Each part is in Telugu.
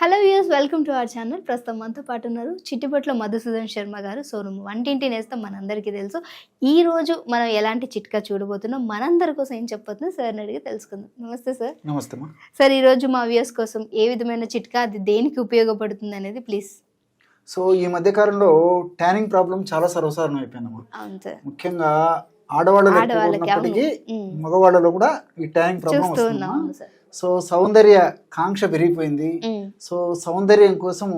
Hello views, welcome to our channel. ప్రస్తుతం మనతో పాటు ఉన్నారు చిట్టిపట్ల మధుసూదన్ శర్మ గారు. సో వంటింటి నేస్తం మనందరికీ తెలుసు. ఈ రోజు మనం ఎలాంటి చిట్కా చూడబోతున్నాం, మనందరి కోసం ఏం చెప్పబోతున్నాం సార్ని అడిగి తెలుసుకుందాం. నమస్తే సార్. నమస్తే సార్, ఈ రోజు మా వ్యూస్ కోసం ఏ విధమైన చిట్కా, అది దేనికి ఉపయోగపడుతుంది అనేది ప్లీజ్. సో ఈ మధ్య కాలంలో ట్యానింగ్ ప్రాబ్లం చాలా సర్వసాధారణం అయిపోయిందమ్మా. అవును సార్. ముఖ్యంగా ఆడవాళ్ళకి మగవాళ్ళలో కూడా ఈ ట్యానింగ్ ప్రాబ్లం వస్తుంది. సో సౌందర్య కాంక్ష పెరిగిపోయింది. సో సౌందర్యం కోసము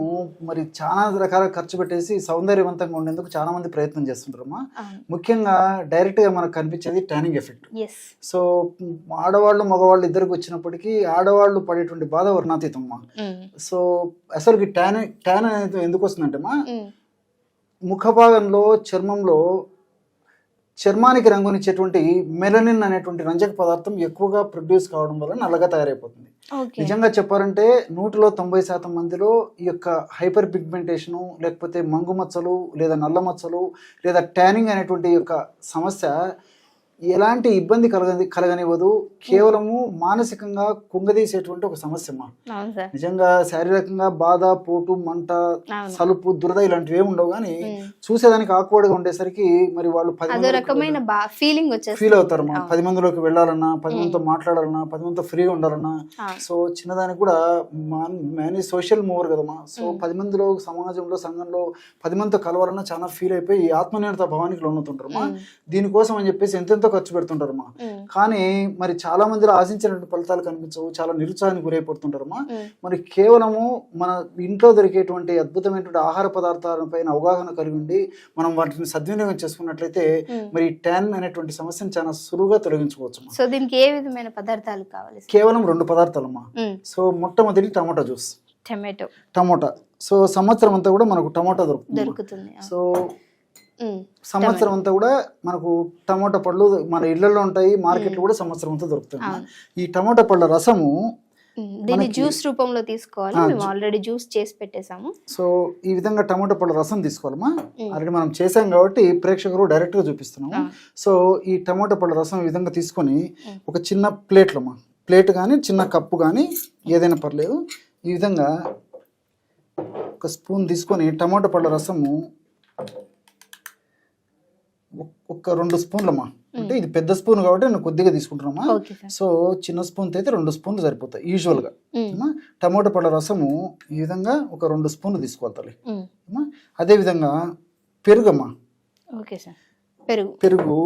మరి చాలా రకాల ఖర్చు పెట్టేసి సౌందర్యవంతంగా ఉండేందుకు చాలా మంది ప్రయత్నం చేస్తుంటారమ్మా. ముఖ్యంగా డైరెక్ట్ గా మనకు కనిపించేది ట్యానింగ్ ఎఫెక్ట్. సో ఆడవాళ్ళు మగవాళ్ళు ఇద్దరికి వచ్చినప్పటికీ ఆడవాళ్ళు పడేటువంటి బాధ వర్ణాతీతమ్మా. సో అసలు ట్యాన్ అనేది ఎందుకు వస్తుందంటేమా, ముఖ భాగంలో చర్మానికి రంగునిచ్చేటువంటి మెలనిన్ అనేటువంటి రంజక పదార్థం ఎక్కువగా ప్రొడ్యూస్ కావడం వల్ల నల్లగా తయారైపోతుంది. నిజంగా చెప్పాలంటే 90% మందిలో ఈ యొక్క హైపర్ పిగ్మెంటేషను, లేకపోతే మంగు మచ్చలు లేదా నల్ల మచ్చలు లేదా ట్యానింగ్ అనేటువంటి యొక్క సమస్య ఎలాంటి ఇబ్బంది కలగనివ్వదు. కేవలము మానసికంగా కుంగదీసేటువంటి ఒక సమస్య. నిజంగా శారీరకంగా బాధ, పోటు, మంట, సలుపు, దురద ఇలాంటివి ఏమి ఉండవు. కానీ చూసేదానికి ఆక్వర్డ్గా ఉండేసరికి మరి వాళ్ళు ఫీల్ అవుతారు. 10 మందిలోకి వెళ్ళాలన్నా, 10 మందితో మాట్లాడాలన్నా, 10 మందితో ఫ్రీగా ఉండాలన్నా. సో చిన్నదానికి కూడా మేనే సోషల్ మూవర్ కదమ్మా. సో 10 మందిలో సమాజంలో, సంఘంలో 10 మందితో కలవాలన్నా చాలా ఫీల్ అయిపోయి ఆత్మనిర్భరత భావానికి లోనవుతుంటారమ్మా. దీనికోసం అని చెప్పేసి ఎంతెంతో ఖర్చు పెడుతుంటారమ్మా. కానీ మరి చాలా మందిలో ఆశించినటువంటి ఫలితాలు కనిపించవు, చాలా నిరుత్సాహానికి గురైపోతుంటారమ్మా. మరి కేవలము మన ఇంట్లో దొరికేటువంటి అద్భుతమైనటువంటి ఆహార పదార్థాలపైన అవగాహన కలిగి ఉండి మనం వాటిని సద్వినియోగం చేసుకున్నట్లయితే మరి ట్యాన్ అనేటువంటి సమస్యను చాలా సులువుగా తొలగించుకోవచ్చు. సో దీనికి ఏ విధమైన పదార్థాలు కావాలి? కేవలం 2 పదార్థాలమ్మా. సో మొట్టమొదటి టమోటా జ్యూస్, టమోటా. సో సంవత్సరం అంతా కూడా మనకు టమోటా దొరుకుతుంది. సో సంవత్సరం అంతా కూడా మనకు టమోటా పళ్ళు మన ఇళ్లలో ఉంటాయి, మార్కెట్లో కూడా సంవత్సరం అంతా దొరుకుతుంది. ఈ టమోటా పళ్ళ రసము దీన్ని జ్యూస్ రూపంలో తీసుకోవాలి. మేము ఆల్రెడీ జ్యూస్ చేసి పెట్టేసాము. సో ఈ విధంగా టమోటా పళ్ళ రసం తీసుకోవాలమ్మా. ఆల్రెడీ మనం చేసాం కాబట్టి ప్రేక్షకులు డైరెక్ట్ గా చూపిస్తున్నాము. సో ఈ టమోటా పళ్ళ రసం ఈ విధంగా తీసుకొని ఒక చిన్న ప్లేట్ కానీ చిన్న కప్పు కానీ ఏదైనా పర్లేదు, ఈ విధంగా ఒక స్పూన్ తీసుకొని టమోటా పళ్ళ రసము ఒక 2 స్పూన్లమ్మా. అంటే ఇది పెద్ద స్పూన్ కాబట్టి నేను కొద్దిగా తీసుకుంటున్నామా. సో చిన్న స్పూన్ అయితే 2 స్పూన్లు సరిపోతాయి యూజువల్ గా. టమోటా పళ్ళ రసము ఈ విధంగా ఒక 2 స్పూన్లు తీసుకోవాలి. అదే విధంగా పెరుగమ్మా. పెరుగు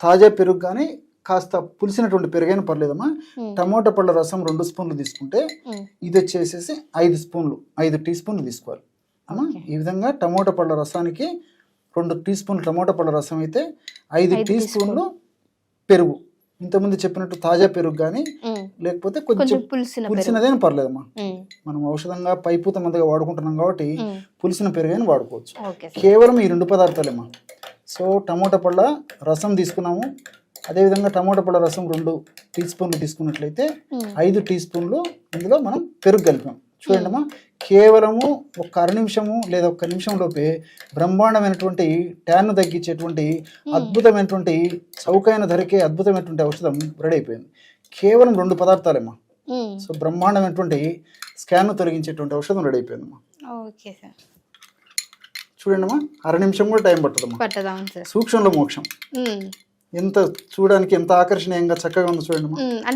తాజా పెరుగు కానీ కాస్త పులిసినటువంటి పెరుగైనా పర్లేదమ్మా. టమోటా పళ్ళ రసం 2 స్పూన్లు తీసుకుంటే ఇది వచ్చేసేసి 5 టీ స్పూన్లు తీసుకోవాలి అమ్మా. ఈ విధంగా టమోటా పళ్ళ రసానికి 2 టీ స్పూన్లు టమోటా పళ్ళ రసం అయితే 5 టీ స్పూన్లు పెరుగు. ఇంతకుముందు చెప్పినట్టు తాజా పెరుగు కానీ లేకపోతే కొంచెం పులిసినదైనా పర్లేదమ్మా. మనం ఔషధంగా పైపూత మందగా వాడుకుంటున్నాం కాబట్టి పులిసిన పెరుగైనా వాడుకోవచ్చు. కేవలం ఈ 2 పదార్థాలేమ్మా. సో టమోటా పళ్ళ రసం తీసుకున్నాము. అదేవిధంగా టమోటా పళ్ళ రసం 2 టీ స్పూన్లు తీసుకున్నట్లయితే 5 టీ స్పూన్లు ఇందులో మనం పెరుగు కలిపాం. చూడండి అమ్మా, కేవలము ఒక అర నిమిషము లేదా 1 నిమిషం లోపే బ్రహ్మాండమైనటువంటి ట్యాన్ తగ్గించేటువంటి అద్భుతమైనటువంటి చౌకైన ధరకే అద్భుతమైనటువంటి ఔషధం రెడీ అయిపోయింది. కేవలం 2 పదార్థాలేమ్మా. సో బ్రహ్మాండమైనటువంటి స్కాన్ తొలగించేటువంటి ఔషధం రెడీ అయిపోయిందమ్మా. చూడండి అమ్మా, అర నిమిషం కూడా టైం పట్టదమ్మా. సూక్ష్మంలో మోక్షం. ఎంత చూడడానికి ఎంత ఆకర్షణీయంగా చక్కగా ఉంది చూడండి.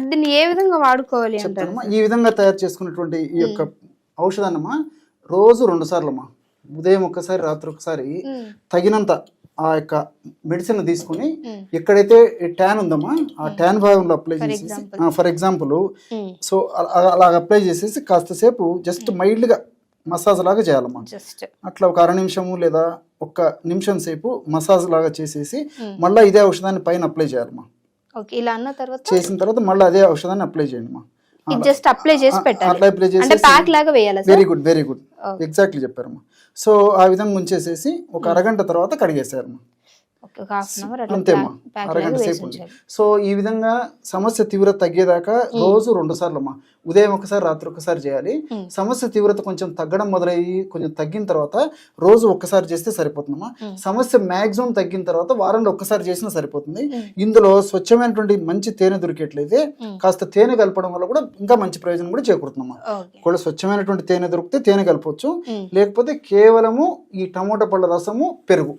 దీన్ని ఏ విధంగా వాడుకోవాలి చెప్తానమ్మా. ఈ విధంగా తయారు చేసుకున్నటువంటి ఈ యొక్క ఔషధాన్నమ్మా రోజు 2 సార్లమ్మా, ఉదయం ఒకసారి రాత్రి ఒకసారి తగినంత ఆ యొక్క మెడిసిన్ తీసుకుని ఎక్కడైతే ట్యాన్ ఉందమ్మా ఆ ట్యాన్ భాగంలో అప్లై చేసేసి, ఫర్ ఎగ్జాంపుల్ సో అలా అప్లై చేసేసి కాస్త సేపు జస్ట్ మైల్డ్ గా మసాజ్ లాగా చేయాలమ్మా. అట్లా ఒక అర నిమిషము లేదా 1 నిమిషం సేపు మసాజ్ లాగా చేసేసి మళ్ళీ ఇదే ఔషధాన్ని పైన అప్లై చేయాలమ్మా. చేసిన తర్వాత మళ్ళీ అదే ఔషధాన్ని అప్లై చేయండి అమ్మా. వెరీ గుడ్ ఎగ్జాక్ట్లీ చెప్పారమ్మా. సో ఆ విధంగా ఉంచేసేసి ఒక అరగంట తర్వాత కడిగేసారమ్మా. ఒక హాఫ్ అన్ అవర్ అట్లా అంతేమ్మా, ప్యాక్ అరగంట లాగా సేపు వేసి ఉంది. ఉంచాలి. సో ఈ విధంగా సమస్య తీవ్రత తగ్గేదాకా రోజు 2 సార్లు అమ్మా, ఉదయం ఒకసారి రాత్రి ఒకసారి చేయాలి. సమస్య తీవ్రత కొంచెం తగ్గడం మొదలయ్యి కొంచెం తగ్గిన తర్వాత రోజు ఒక్కసారి చేస్తే సరిపోతుందమ్మా. సమస్య మాక్సిమం తగ్గిన తర్వాత వారంలో ఒక్కసారి చేసినా సరిపోతుంది. ఇందులో స్వచ్ఛమైనటువంటి మంచి తేనె దొరికేట్లయితే కాస్త తేనె కలపడం వల్ల కూడా ఇంకా మంచి ప్రయోజనం కూడా చేకూరుతుందమ్మా. కూడా స్వచ్ఛమైనటువంటి తేనె దొరికితే తేనె కలపవచ్చు, లేకపోతే కేవలము ఈ టమోటా పళ్ళ రసము, పెరుగు.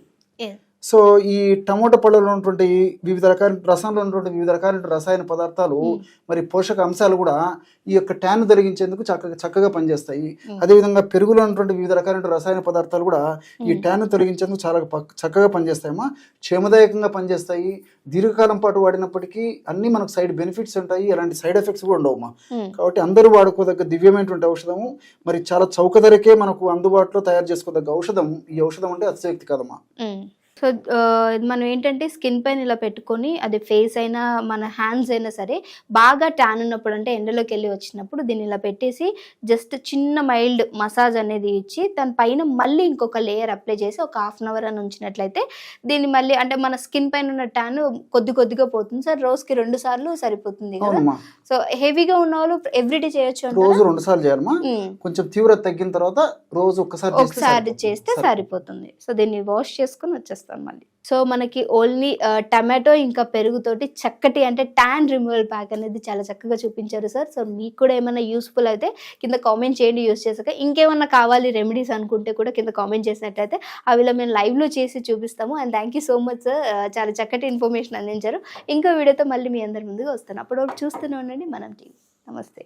సో ఈ టమోటా పళ్ళలో ఉన్నటువంటి వివిధ రకాల రసంలో ఉన్నటువంటి వివిధ రకాల రసాయన పదార్థాలు మరి పోషక అంశాలు కూడా ఈ యొక్క ట్యాన్ తొలగించేందుకు చక్కగా పనిచేస్తాయి. అదేవిధంగా పెరుగులో ఉన్నటువంటి వివిధ రకాల రసాయన పదార్థాలు కూడా ఈ ట్యాన్ తొలగించేందుకు చాలా చక్కగా పనిచేస్తాయమ్మా. క్షేమదాయకంగా పనిచేస్తాయి. దీర్ఘకాలం పాటు వాడినప్పటికీ అన్ని మనకు సైడ్ బెనిఫిట్స్ ఉంటాయి, ఎలాంటి సైడ్ ఎఫెక్ట్స్ కూడా ఉండవమ్మా. కాబట్టి అందరూ వాడుకోదగ్గ దివ్యమైనటువంటి ఔషధము, మరి చాలా చౌక ధరకే మనకు అందుబాటులో తయారు చేసుకోదగ్గ ఔషధం. ఈ ఔషధం అంటే అతిశక్తి కదమ్మా. సో మనం ఏంటంటే స్కిన్ పైన ఇలా పెట్టుకొని, అది ఫేస్ అయినా మన హ్యాండ్స్ అయినా సరే, బాగా ట్యాన్ ఉన్నప్పుడు అంటే ఎండలోకి వెళ్ళి వచ్చినప్పుడు దీన్ని ఇలా పెట్టేసి జస్ట్ చిన్న మైల్డ్ మసాజ్ అనేది ఇచ్చి దాని పైన మళ్ళీ ఇంకొక లేయర్ అప్లై చేసి ఒక హాఫ్ అన్ అవర్ అని ఉంచినట్లయితే దీన్ని మళ్ళీ అంటే మన స్కిన్ పైన ఉన్న ట్యాన్ కొద్దిగా పోతుంది సార్. రోజుకి 2 సార్లు సరిపోతుంది కదా. సో హెవీగా ఉన్న వాళ్ళు ఎవ్రీడే చేయొచ్చు, రోజు 2 సార్లు చేయాలమ్మా. కొంచెం తీవ్రత తగ్గిన తర్వాత రోజు ఒకసారి చేస్తే సరిపోతుంది. సో దీన్ని వాష్ చేసుకుని వచ్చేస్తాం మళ్ళీ. సో మనకి ఓన్లీ టమాటో ఇంకా పెరుగుతోటి చక్కటి అంటే ట్యాన్ రిమూవల్ ప్యాక్ అనేది చాలా చక్కగా చూపించారు సార్. సో మీకు కూడా ఏమైనా యూస్ఫుల్ అయితే కింద కామెంట్ చేయండి యూస్ చేసాక. ఇంకేమన్నా కావాలి రెమెడీస్ అనుకుంటే కూడా కింద కామెంట్ చేసినట్లయితే అవిలో మేము లైవ్లో చేసి చూపిస్తాము. And thank you so much sir, చాలా చక్కటి ఇన్ఫర్మేషన్ అందించారు. ఇంకో వీడియోతో మళ్ళీ మీ అందరి ముందుగా వస్తాను. అప్పటివరకు చూస్తూనే ఉండండి మనం టీవీ. నమస్తే.